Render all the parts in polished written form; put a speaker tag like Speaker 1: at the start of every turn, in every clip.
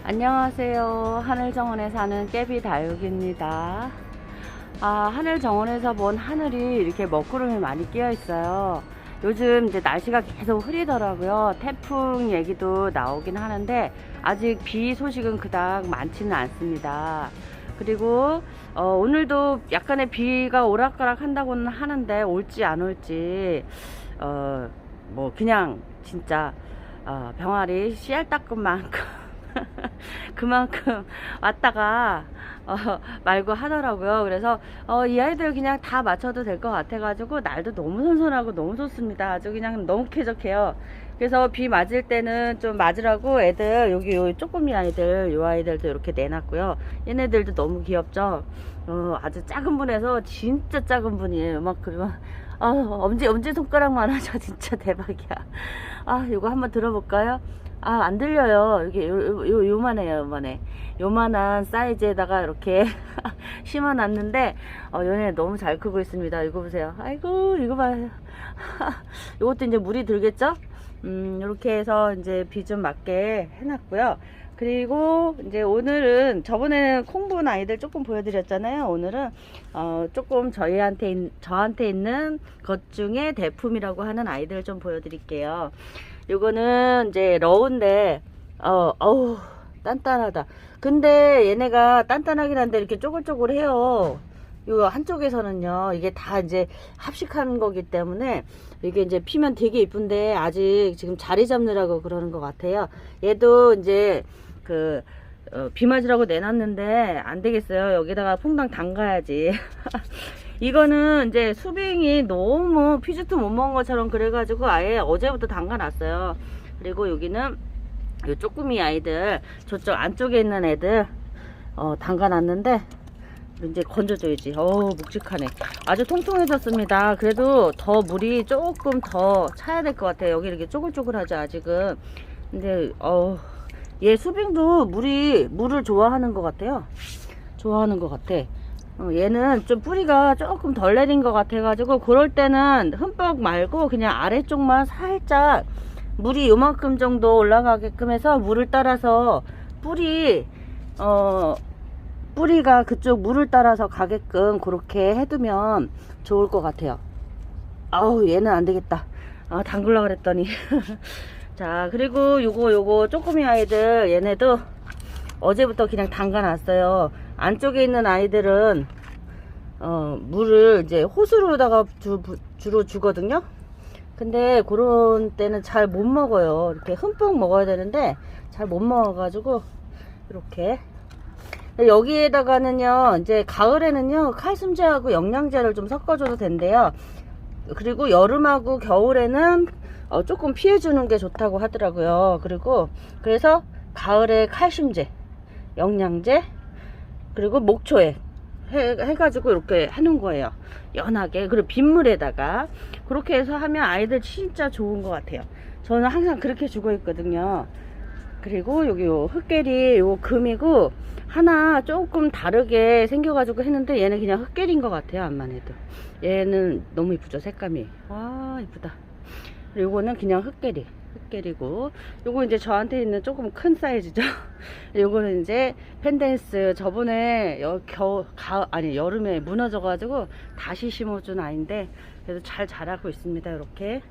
Speaker 1: 안녕하세요. 하늘정원에 사는 깨비 다육입니다. 하늘정원에서 본 하늘이 이렇게 먹구름이 많이 끼어 있어요. 요즘 이제 날씨가 계속 흐리더라고요. 태풍 얘기도 나오긴 하는데 아직 비 소식은 그닥 많지는 않습니다. 그리고 오늘도 약간의 비가 오락가락 한다고는 하는데 올지 안 올지 뭐 그냥 진짜 병아리 씨알 닦은 만큼 그만큼 왔다가 말고 하더라고요. 그래서 이 아이들 그냥 다 맞춰도 될 것 같아 가지고 날도 너무 선선하고 너무 좋습니다. 아주 그냥 너무 쾌적해요. 그래서 비 맞을 때는 좀 맞으라고 애들 여기 요 쪼꼬미 아이들 요 아이들도 이렇게 내놨고요. 얘네들도 너무 귀엽죠. 아주 작은 분에서 진짜 작은 분이에요. 요만큼 엄지 손가락만 하죠. 진짜 대박이야. 요거 한번 들어볼까요? 안 들려요. 이게 요만해요. 요만한 사이즈에다가 이렇게 심어놨는데 얘네 너무 잘 크고 있습니다. 이거 보세요. 아이고 이거 봐요. 이것도 이제 물이 들겠죠? 이렇게 해서 이제 비 좀 맞게 해놨고요. 그리고 이제 오늘은 저번에는 콩분 아이들 조금 보여드렸잖아요. 오늘은 조금 저한테 있는 것 중에 대품이라고 하는 아이들 좀 보여드릴게요. 요거는 이제 러운데 어우 단단하다. 근데 얘네가 단단하긴 한데 이렇게 쪼글쪼글해요. 요 한쪽에서는요 이게 다 이제 합식한 거기 때문에 이게 이제 피면 되게 이쁜데 아직 지금 자리 잡느라고 그러는 것 같아요. 얘도 이제 비 맞으라고 내놨는데 안 되겠어요. 여기다가 퐁당 담가야지. 이거는 이제 수빙이 너무 피주트 못 먹은 것처럼 그래가지고 아예 어제부터 담가 놨어요. 그리고 여기는 요 쪼꾸미 아이들 저쪽 안쪽에 있는 애들 담가 놨는데 이제 건져줘야지. 묵직하네. 아주 통통해졌습니다. 그래도 더 물이 조금 더 차야 될 것 같아요. 여기 이렇게 쪼글쪼글하죠 아직은. 근데 얘 수빙도 물을 좋아하는 것 같아요. 좋아하는 것 같아. 얘는 좀 뿌리가 조금 덜 내린 것 같아 가지고 그럴 때는 흠뻑 말고 그냥 아래쪽만 살짝 물이 요만큼 정도 올라가게끔 해서 물을 따라서 뿌리가 그쪽 물을 따라서 가게끔 그렇게 해두면 좋을 것 같아요. 얘는 안 되겠다. 담글라 그랬더니 자, 그리고 요거 쪼꼬미 아이들 얘네도 어제부터 그냥 담가 놨어요. 안쪽에 있는 아이들은 물을 이제 호수로다가 주로 주거든요. 근데 그런 때는 잘 못 먹어요. 이렇게 흠뻑 먹어야 되는데 잘 못 먹어가지고 이렇게. 여기에다가는요 이제 가을에는요 칼슘제하고 영양제를 좀 섞어줘도 된대요. 그리고 여름하고 겨울에는 조금 피해주는 게 좋다고 하더라고요. 그래서 가을에 칼슘제, 영양제, 그리고 목초액 해가지고 이렇게 해놓은 거예요. 연하게. 그리고 빗물에다가 그렇게 해서 하면 아이들 진짜 좋은 것 같아요. 저는 항상 그렇게 주고 있거든요. 그리고 여기 요 흑개리 요 금이고 하나 조금 다르게 생겨가지고 했는데 얘는 그냥 흑개리인 것 같아요. 암만 해도 얘는 너무 이쁘죠. 색감이 이쁘다. 요거는 그냥 흑개리고 요거 이제 저한테 있는 조금 큰 사이즈죠. 요거는 이제 펜덴스 저번에 여름에 무너져 가지고 다시 심어준 아이인데 그래도 잘 자라고 있습니다. 이렇게.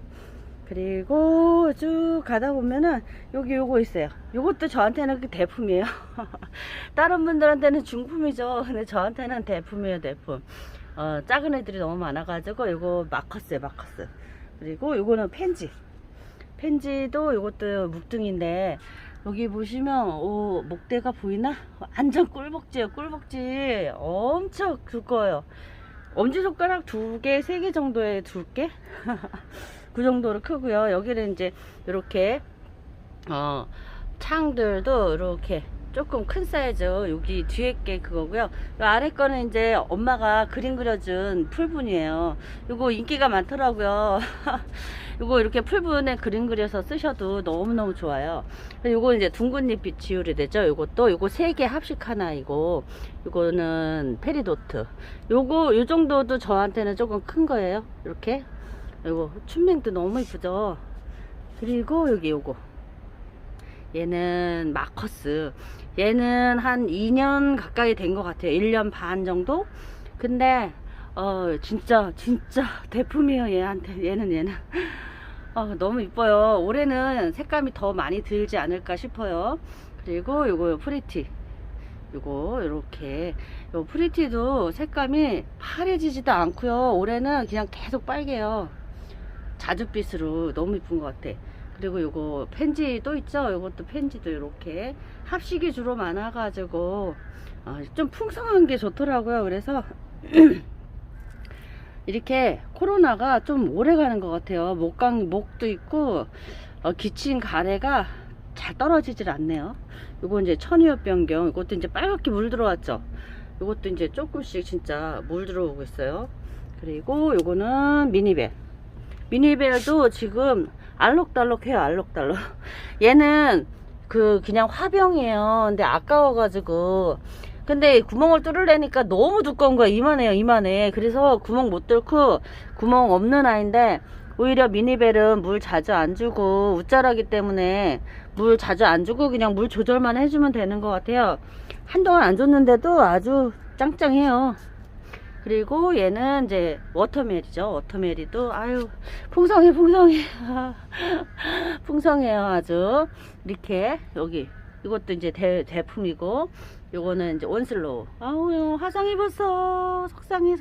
Speaker 1: 그리고 쭉 가다 보면은 여기 요거 있어요. 요것도 저한테는 대품이에요. 다른 분들한테는 중품이죠. 근데 저한테는 대품이에요. 대품. 작은 애들이 너무 많아 가지고 요거 마커스예요. 마커스. 그리고 요거는 펜지도 요것도 묵둥인데 여기 보시면 목대가 보이나? 완전 꿀벅지예요. 꿀벅지. 엄청 두꺼워요. 엄지손가락 2개, 3개 정도의 두께? 그 정도로 크고요. 여기는 이제 이렇게 창들도 이렇게 조금 큰 사이즈. 여기 뒤에 게 그거고요. 요 아래 거는 이제 엄마가 그림 그려준 풀분이에요. 요거 인기가 많더라고요. 요거 이렇게 풀분에 그림 그려서 쓰셔도 너무너무 좋아요. 요거 이제 둥근잎 지울이 되죠. 요거 3개 합식 하나 이거. 요거는 페리도트. 요 정도도 저한테는 조금 큰 거예요. 이렇게. 요거 춘맹도 너무 이쁘죠. 그리고 여기 요거 얘는 마커스. 얘는 한 2년 가까이 된 것 같아요. 1년 반 정도. 근데 진짜 대품이에요. 얘는 너무 이뻐요. 올해는 색감이 더 많이 들지 않을까 싶어요. 그리고 요거 프리티, 요거 요렇게, 요 프리티도 색감이 파래지지도 않고요. 올해는 그냥 계속 빨개요. 자줏빛으로 너무 이쁜 것 같아. 그리고 요거 펜지 또 있죠. 요것도 펜지도 이렇게 합식이 주로 많아 가지고 좀 풍성한 게 좋더라고요. 그래서 이렇게 코로나가 좀 오래 가는 것 같아요. 목도 있고 기침 가래가 잘 떨어지질 않네요. 요거 이제 천이염병경, 이것도 이제 빨갛게 물 들어왔죠. 요것도 이제 조금씩 진짜 물 들어오고 있어요. 그리고 요거는 미니벨도 지금 알록달록해요. 알록달록. 얘는 그냥 화병이에요. 근데 아까워가지고, 근데 구멍을 뚫으려니까 너무 두꺼운 거야. 이만해요, 이만해. 그래서 구멍 못 뚫고 구멍 없는 아이인데, 오히려 미니벨은 물 자주 안 주고 웃자라기 때문에 물 자주 안 주고 그냥 물 조절만 해주면 되는 것 같아요. 한동안 안 줬는데도 아주 짱짱해요. 그리고 얘는 이제 워터멜이죠. 워터멜이도 아유 풍성해 풍성해요. 아주 이렇게. 여기 이것도 이제 대품이고, 요거는 이제 온슬로우. 아우 화상 입었어. 속상해.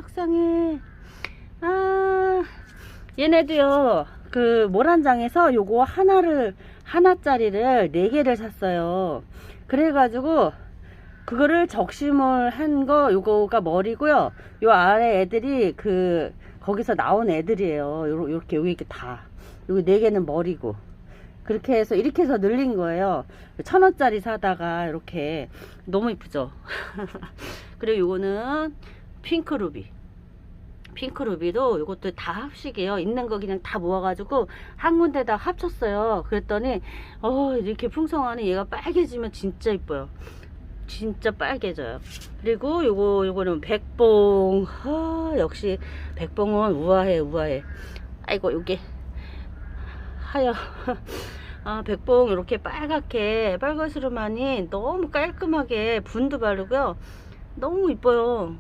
Speaker 1: 얘네도요, 그 모란장에서 요거 하나짜리를 4개를 샀어요. 그래가지고 그거를 적심을 한 거, 요거가 머리고요. 요 아래 애들이 거기서 나온 애들이에요. 요렇게 여기 이렇게 다. 요기 4개는 머리고. 그렇게 해서 이렇게 해서 늘린 거예요. 1,000원짜리 사다가 이렇게. 너무 이쁘죠? 그리고 요거는 핑크루비도 요것도 다 합식이에요. 있는 거 그냥 다 모아가지고 한 군데다 합쳤어요. 그랬더니 이렇게 풍성하니 얘가 빨개지면 진짜 이뻐요. 진짜 빨개져요. 그리고 요거는 백봉. 역시 백봉은 우아해. 아이고 요게 하여. 백봉 이렇게 빨갛스름하니 너무 깔끔하게 분도 바르고요. 너무 이뻐요.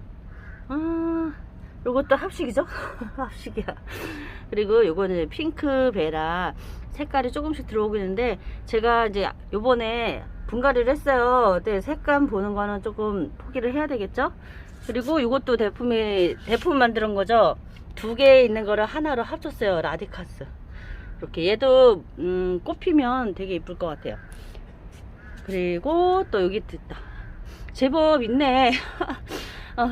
Speaker 1: 요것도 합식이죠? 합식이야. 그리고 요거는 핑크베라. 색깔이 조금씩 들어오고 있는데, 제가 이제 요번에 분갈이를 했어요. 근데 색감 보는 거는 조금 포기를 해야 되겠죠? 그리고 요것도 대품 만드는 거죠. 2개 있는 거를 하나로 합쳤어요. 라디카스. 이렇게 얘도 꽃 피면 되게 이쁠 것 같아요. 그리고 또 여기 있다. 제법 있네.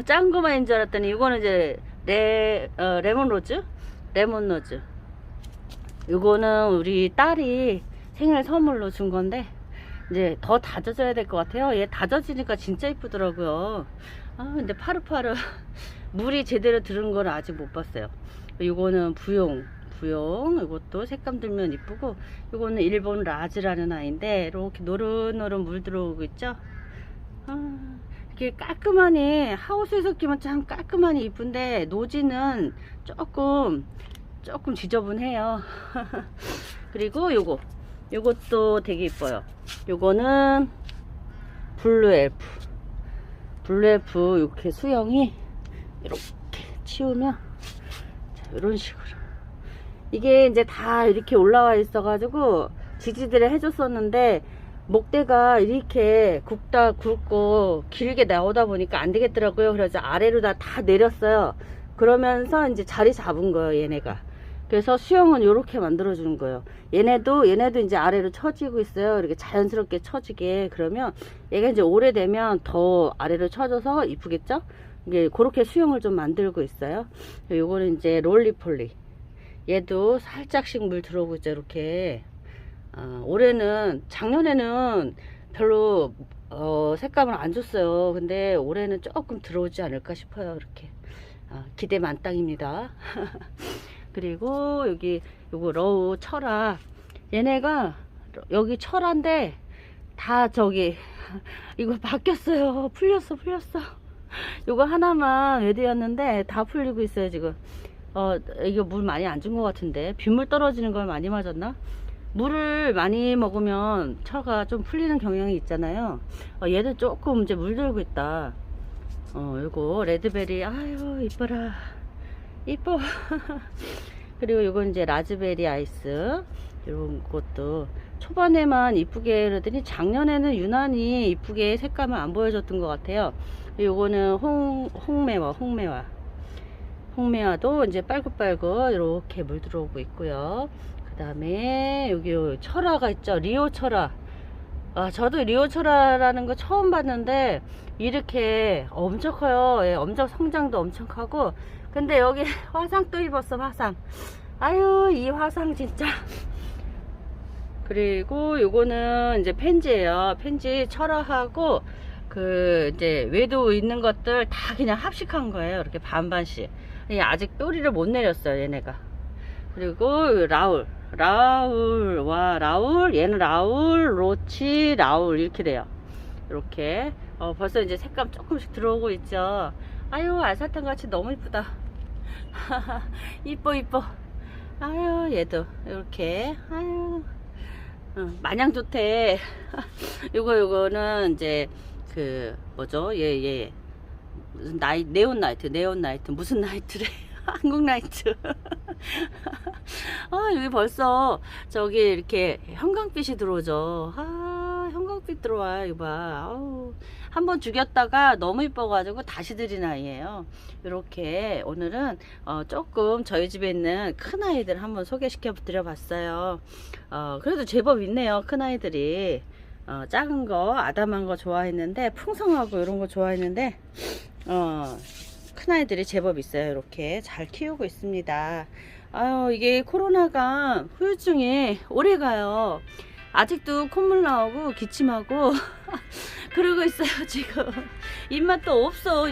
Speaker 1: 작은 거만인 줄 알았더니 이거는 이제 레몬로즈. 이거는 우리 딸이 생일 선물로 준 건데, 이제 더 다져줘야 될 것 같아요. 얘 다져지니까 진짜 이쁘더라고요. 근데 파르파르 물이 제대로 들은 걸 아직 못 봤어요. 이거는 부용. 이것도 색감 들면 이쁘고, 이거는 일본 라즈라는 아이인데 이렇게 노릇노릇 물 들어오고 있죠. 이렇게 깔끔하니, 하우스에서 끼면 참 깔끔하니 이쁜데 노지는 조금 지저분해요. 그리고 요것도 되게 이뻐요. 요거는 블루엘프. 이렇게 수영이 이렇게 치우면 자, 이런 식으로. 이게 이제 다 이렇게 올라와 있어 가지고 지지들을 해줬었는데, 목대가 이렇게 굵고 길게 나오다 보니까 안 되겠더라고요. 그래서 아래로 다 내렸어요. 그러면서 이제 자리 잡은 거예요, 얘네가. 그래서 수영은 이렇게 만들어 주는 거예요. 얘네도 이제 아래로 처지고 있어요. 이렇게 자연스럽게 처지게. 그러면 얘가 이제 오래되면 더 아래로 처져서 이쁘겠죠? 이게 그렇게 수영을 좀 만들고 있어요. 요거는 이제 롤리폴리. 얘도 살짝씩 물 들어오고 있죠, 이렇게. 작년에는 별로 색감을 안 줬어요. 근데 올해는 조금 들어오지 않을까 싶어요. 이렇게 기대 만땅입니다. 그리고 요거 러우 철아. 얘네가 여기 철아인데 다 이거 바뀌었어요. 풀렸어. 요거 하나만 외대였는데 다 풀리고 있어요 지금. 이거 물 많이 안 준 것 같은데, 빗물 떨어지는 걸 많이 맞았나? 물을 많이 먹으면 처가 좀 풀리는 경향이 있잖아요. 얘도 조금 이제 물들고 있다. 요거 레드베리, 아유 이뻐라, 이뻐. 그리고 요건 이제 라즈베리 아이스, 이런 것도 초반에만 이쁘게 그러더니 작년에는 유난히 이쁘게 색감을 안 보여줬던 것 같아요. 요거는 홍매화도 이제 빨갛빨갛 이렇게 물 들어오고 있고요. 그 다음에 여기 철화가 있죠. 리오 철화. 저도 리오 철화라는 거 처음 봤는데 이렇게 엄청 커요. 예, 엄청 성장도 엄청 크고. 근데 여기 화상 또 입었어. 화상. 아유 이 화상 진짜. 그리고 요거는 이제 펜지예요. 펜지 철화하고 그 이제 외도 있는 것들 다 그냥 합식한 거예요. 이렇게 반반씩. 아직 뿌리를 못 내렸어요 얘네가. 그리고 라울, 얘는 라울, 로치, 라울 이렇게 돼요. 이렇게 벌써 이제 색감 조금씩 들어오고 있죠. 아유 알사탕 같이 너무 이쁘다. 이뻐. 아유 얘도 이렇게, 아유 마냥 좋대. 요거는 이제 그 뭐죠, 얘 무슨 네온 나이트 무슨 나이트래. 한국 나이트. 여기 벌써 저기 이렇게 형광빛이 들어오죠. 형광빛 들어와. 이거 봐. 한번 죽였다가 너무 이뻐가지고 다시 들인 아이예요. 이렇게 오늘은 조금 저희 집에 있는 큰 아이들 한번 소개시켜 드려 봤어요. 그래도 제법 있네요, 큰 아이들이. 작은 거 아담한 거 좋아했는데, 풍성하고 이런 거 좋아했는데 큰 아이들이 제법 있어요. 이렇게 잘 키우고 있습니다. 이게 코로나가 후유증이 오래 가요. 아직도 콧물 나오고 기침하고 그러고 있어요 지금. 입맛도 없어.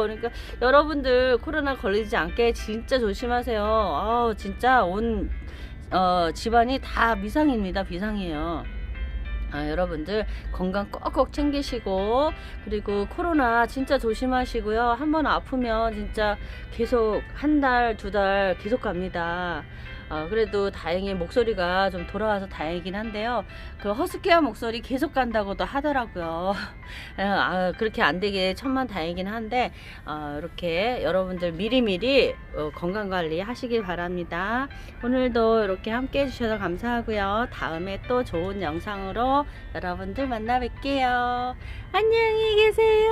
Speaker 1: 그러니까 여러분들 코로나 걸리지 않게 진짜 조심하세요. 진짜 온 집안이 다 비상입니다. 비상이에요. 여러분들 건강 꼭꼭 챙기시고, 그리고 코로나 진짜 조심하시고요. 한번 아프면 진짜 계속 한 달, 두 달 계속 갑니다. 그래도 다행히 목소리가 좀 돌아와서 다행이긴 한데요. 그 허스키한 목소리 계속 간다고도 하더라고요. 그렇게 안 되게 천만 다행이긴 한데, 이렇게 여러분들 미리미리 건강관리 하시길 바랍니다. 오늘도 이렇게 함께 해주셔서 감사하고요. 다음에 또 좋은 영상으로 여러분들 만나 뵐게요. 안녕히 계세요.